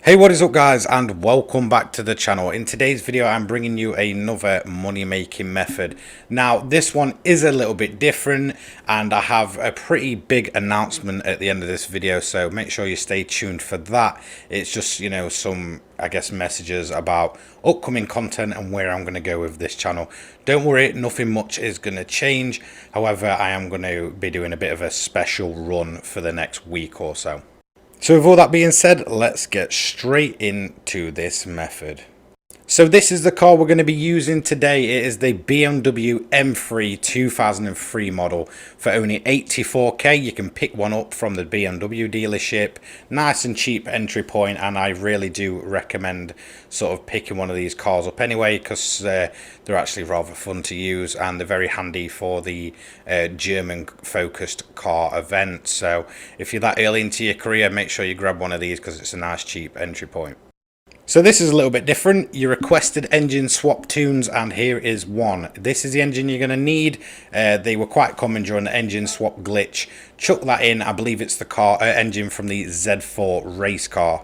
Hey, what is up guys, and welcome back to the channel. In today's video I'm bringing you another money making method. Now this one is a little bit different and I have a pretty big announcement at the end of this video, so make sure you stay tuned for that. It's just, you know, some messages about upcoming content and where I'm going to go with this channel. Don't worry, nothing much is going to change. However, I am going to be doing a bit of a special run for the next week or so. So with all that being said, let's get straight into this method. So this is the car we're going to be using today. It is the BMW M3 2003 model for only 84k. You can pick one up from the BMW dealership. Nice and cheap entry point, and I really do recommend sort of picking one of these cars up anyway, because they're actually rather fun to use and they're very handy for the German focused car event. So if you're that early into your career, make sure you grab one of these because it's a nice cheap entry point. So this is a little bit different. You requested engine swap tunes, and here is one. This is the engine you're going to need. They were quite common during the engine swap glitch. Chuck that in. I believe it's the car engine from the Z4 race car.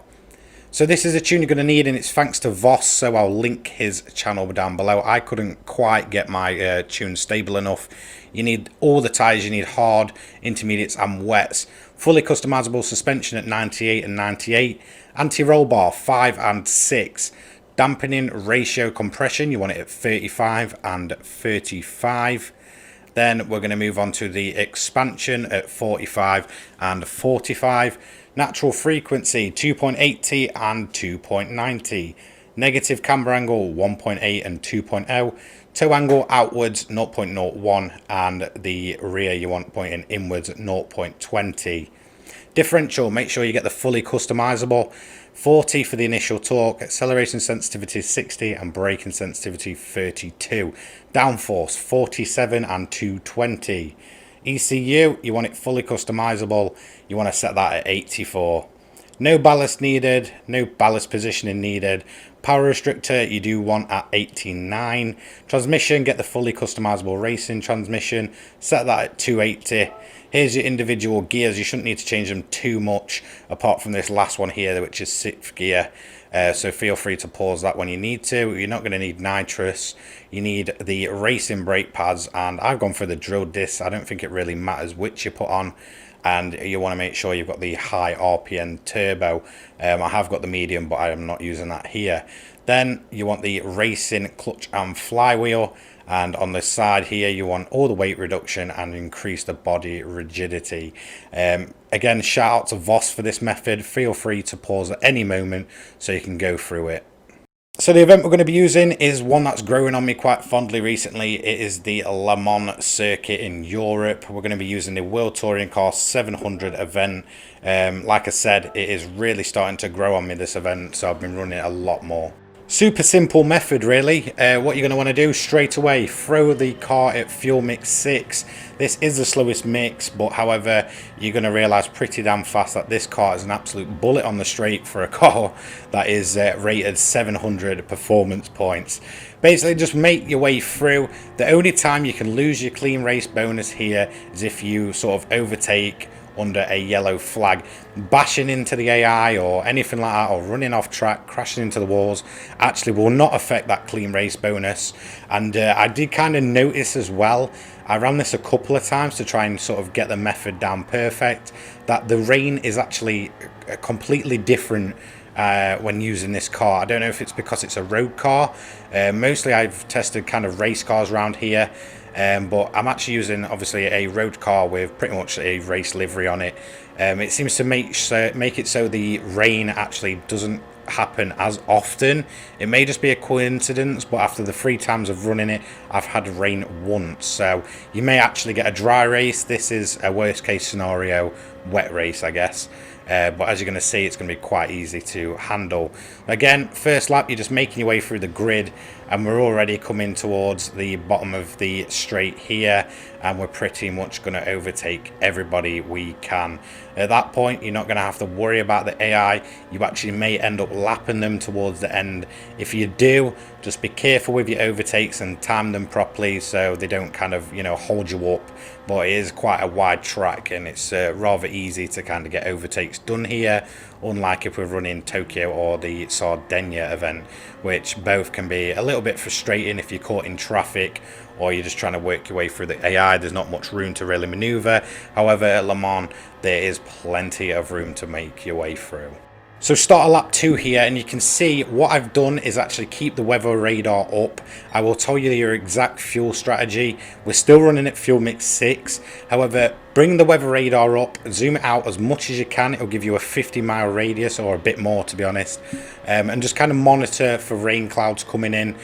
So this is a tune you're going to need, and it's thanks to Voss, so I'll link his channel down below. I couldn't quite get my tune stable enough. You need all the tyres. You need hard, intermediates and wets. Fully customizable suspension at 98 and 98. Anti-roll bar 5 and 6. Dampening ratio compression, you want it at 35 and 35. Then we're going to move on to the expansion at 45 and 45. Natural frequency 2.80 and 2.90. Negative camber angle 1.8 and 2.0. Toe angle outwards 0.01, and the rear you want pointing inwards at 0.20. Differential, make sure you get the fully customizable. 40 for the initial torque, acceleration sensitivity 60 and braking sensitivity 32. Downforce 47 and 220. ECU, you want it fully customizable. You want to set that at 84. No ballast needed, no ballast positioning needed. Power restrictor you do want at 89. Transmission, get the fully customizable racing transmission. Set that at 280. Here's your individual gears. You shouldn't need to change them too much, apart from this last one here, which is 6th gear. So feel free to pause that when you need to. You're not going to need nitrous. You need the racing brake pads, and I've gone for the drill discs. I don't think it really matters which you put on. And you want to make sure you've got the high RPM turbo. I have got the medium, but I am not using that here. Then you want the racing clutch and flywheel. And on the side here, you want all the weight reduction and increase the body rigidity. Again, shout out to Voss for this method. Feel free to pause at any moment so you can go through it. So the event we're going to be using is one that's growing on me quite fondly recently. It is the Le Mans circuit in Europe. We're going to be using the World Touring Car 700 event. Like I said, it is really starting to grow on me, this event, so I've been running it a lot more. Super simple method really. What you're going to want to do straight away, throw the car at fuel mix 6. This is the slowest mix, but however you're going to realise pretty damn fast that this car is an absolute bullet on the straight for a car that is rated 700 performance points. Basically just make your way through. The only time you can lose your clean race bonus here is if you sort of overtake under a yellow flag. Bashing into the AI or anything like that, or running off track, crashing into the walls, actually will not affect that clean race bonus. And I did kind of notice as well, I ran this a couple of times to try and sort of get the method down perfect, that the rain is actually completely different when using this car. I don't know if it's because it's a road car. Mostly I've tested kind of race cars around here, but I'm actually using obviously a road car with pretty much a race livery on it. It seems to make it so the rain actually doesn't happen as often. It may just be a coincidence, but after the 3 times of running it, I've had rain once, so you may actually get a dry race. This is a worst case scenario wet race, I guess. But as you're going to see, it's going to be quite easy to handle. Again, first lap, you're just making your way through the grid, and we're already coming towards the bottom of the straight here, and we're pretty much going to overtake everybody we can. At that point, you're not going to have to worry about the AI. You actually may end up lapping them towards the end. If you do, just be careful with your overtakes and time them properly so they don't kind of, you know, hold you up. But it is quite a wide track, and it's rather easy to kind of get overtakes done here. unlike if we're running Tokyo or the Sardinia event, which both can be a little bit frustrating if you're caught in traffic or you're just trying to work your way through the AI. There's not much room to really maneuver. However, at Le Mans, there is plenty of room to make your way through. So start a lap 2 here, and you can see what I've done is actually keep the weather radar up. I will tell you your exact fuel strategy. We're still running at fuel mix 6. However, bring the weather radar up, zoom it out as much as you can. It'll give you a 50-mile radius, or a bit more to be honest, and just kind of monitor for rain clouds coming in.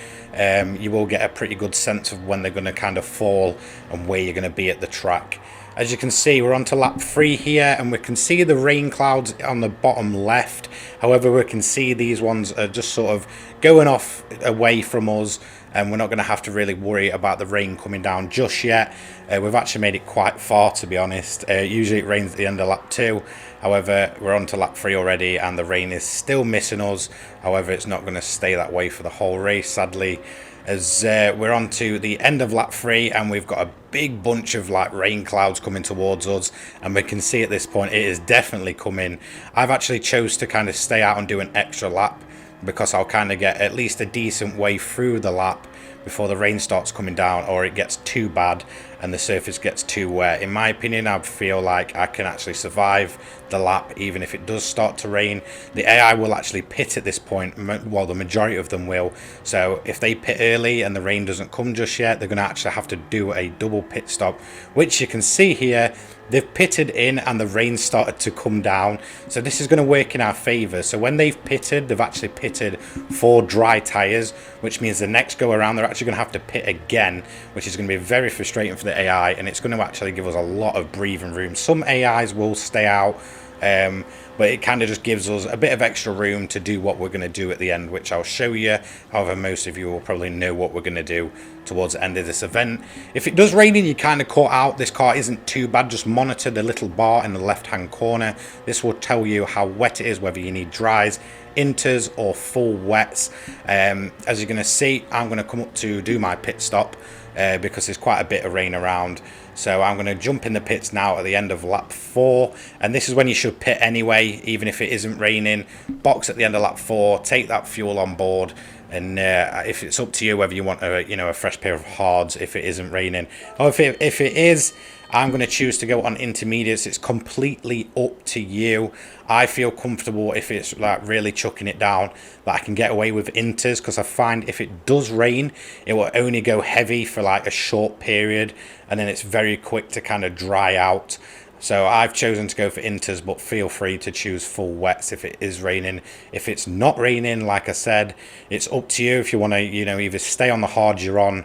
You will get a pretty good sense of when they're going to kind of fall and where you're going to be at the track. As you can see, we're on to lap 3 here, and we can see the rain clouds on the bottom left. However, we can see these ones are just sort of going off away from us, and we're not going to have to really worry about the rain coming down just yet. We've actually made it quite far, to be honest. Usually it rains at the end of lap 2. However, we're on to lap 3 already, and the rain is still missing us. However, it's not going to stay that way for the whole race, sadly, as we're on to the end of lap 3, and we've got a big bunch of like rain clouds coming towards us, and we can see at this point it is definitely coming. I've actually chose to kind of stay out and do an extra lap, because I'll kind of get at least a decent way through the lap before the rain starts coming down, or it gets too bad and the surface gets too wet. In my opinion, I feel like I can actually survive the lap even if it does start to rain. The AI will actually pit at this point, well, the majority of them will. So if they pit early and the rain doesn't come just yet, they're going to actually have to do a double pit stop, which you can see here. They've pitted in and the rain started to come down, so this is going to work in our favour. So when they've pitted, they've actually pitted for dry tyres, which means the next go around they're actually going to have to pit again, which is going to be very frustrating for the AI, and it's going to actually give us a lot of breathing room. Some AIs will stay out, but it kind of just gives us a bit of extra room to do what we're going to do at the end, which I'll show you. However, most of you will probably know what we're going to do towards the end of this event. If it does rain and you're kind of caught out, this car isn't too bad. Just monitor the little bar in the left hand corner. This will tell you how wet it is, whether you need dries, inters or full wets. As you're going to see, I'm going to come up to do my pit stop because there's quite a bit of rain around. So I'm going to jump in the pits now at the end of lap 4, and this is when you should pit anyway, even if it isn't raining. Box at the end of lap 4, take that fuel on board, and if it's up to you whether you want a fresh pair of hards if it isn't raining, or if it is, I'm going to choose to go on intermediates. It's completely up to you. I feel comfortable if it's like really chucking it down that I can get away with inters, because I find if it does rain, it will only go heavy for like a short period, and then it's very quick to kind of dry out. So I've chosen to go for inters, but feel free to choose full wets if it is raining. If it's not raining, like I said, it's up to you if you want to, either stay on the hards you're on,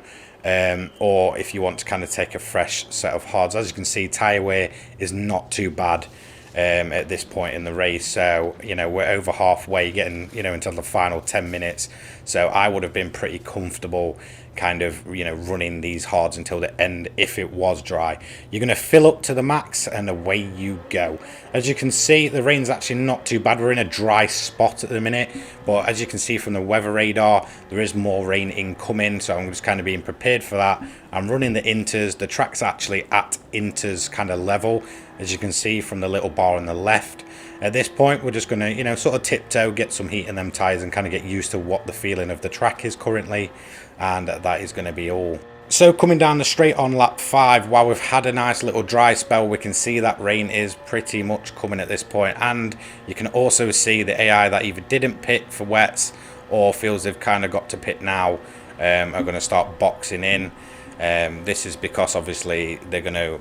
or if you want to kind of take a fresh set of hards. As you can see, tyre wear is not too bad at this point in the race. So, we're over halfway, getting, into the final 10 minutes. So I would have been pretty comfortable kind of, running these hards until the end if it was dry. You're going to fill up to the max and away you go. As you can see, the rain's actually not too bad. We're in a dry spot at the minute, but as you can see from the weather radar, there is more rain incoming, so I'm just kind of being prepared for that. I'm running the inters. The track's actually at inters kind of level, as you can see from the little bar on the left. At this point, we're just going to, sort of tiptoe, get some heat in them tyres and kind of get used to what the feeling of the track is currently, and that is going to be all. So coming down the straight on lap 5, while we've had a nice little dry spell, we can see that rain is pretty much coming at this point, and you can also see the AI that either didn't pit for wets or feels they've kind of got to pit now are going to start boxing in. This is because obviously they're going to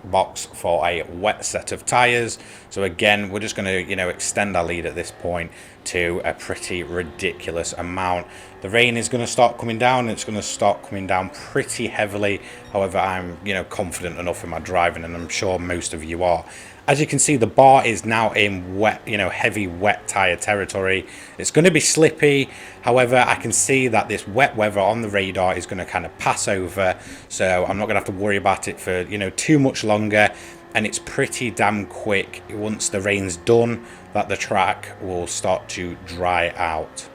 box for a wet set of tyres. So again, we're just going to extend our lead at this point to a pretty ridiculous amount. The rain is going to start coming down, and it's going to start coming down pretty heavily. However, I'm confident enough in my driving, and I'm sure most of you are. As you can see, the bar is now in wet, heavy wet tyre territory. It's going to be slippy. However, I can see that this wet weather on the radar is going to kind of pass over. So I'm not going to have to worry about it for, too much longer. And it's pretty damn quick once the rain's done that the track will start to dry out.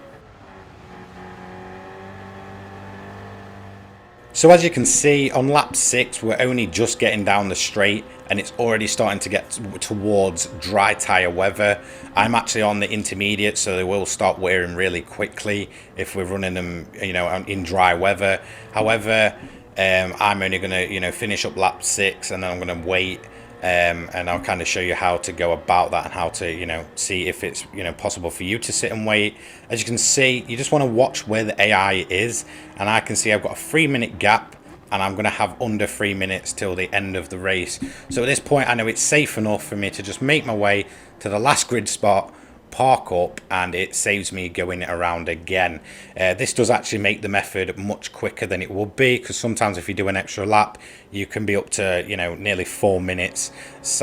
So as you can see, on lap 6, we're only just getting down the straight, and it's already starting to get towards dry tire weather. I'm actually on the intermediate, so they will start wearing really quickly if we're running them, you know, in dry weather. However, I'm only going to, you know, finish up lap 6, and then I'm going to wait, and I'll kind of show you how to go about that and how to, you know, see if it's, you know, possible for you to sit and wait. As you can see, you just want to watch where the AI is, and I can see I've got a 3-minute gap, and I'm going to have under 3 minutes till the end of the race. So at this point, I know it's safe enough for me to just make my way to the last grid spot, park up, and it saves me going around again. This does actually make the method much quicker than it would be, because sometimes if you do an extra lap, you can be up to, you know, nearly 4 minutes,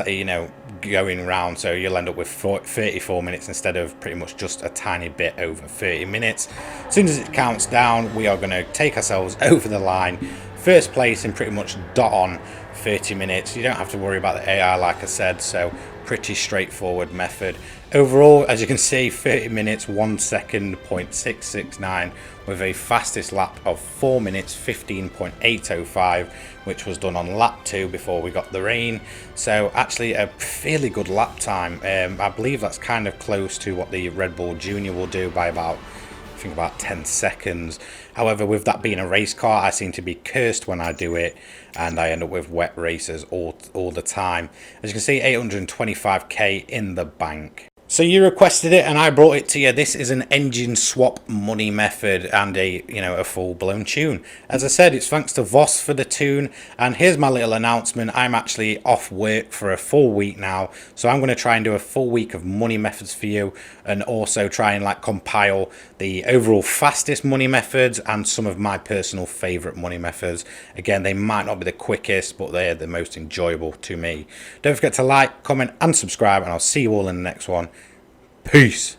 you know, going around. So you'll end up with 34 minutes instead of pretty much just a tiny bit over 30 minutes. As soon as it counts down, we are going to take ourselves over the line. First place in pretty much dot on 30 minutes. You don't have to worry about the AI, like I said, so pretty straightforward method. Overall, as you can see, 30 minutes 1 second 0.669 with a fastest lap of 4 minutes 15.805, which was done on lap 2 before we got the rain. So actually a fairly good lap time. I believe that's kind of close to what the Red Bull Junior will do by about, I think, about 10 seconds. However, with that being a race car, I seem to be cursed when I do it, and I end up with wet races all the time. As you can see, 825k in the bank. So you requested it and I brought it to you. This is an engine swap money method and a, you know, a full-blown tune. As I said, it's thanks to Voss for the tune, and here's my little announcement. I'm actually off work for a full week now, so I'm going to try and do a full week of money methods for you, and also try and like compile the overall fastest money methods and some of my personal favorite money methods. Again, they might not be the quickest, but they're the most enjoyable to me. Don't forget to like, comment and subscribe, and I'll see you all in the next one. Peace.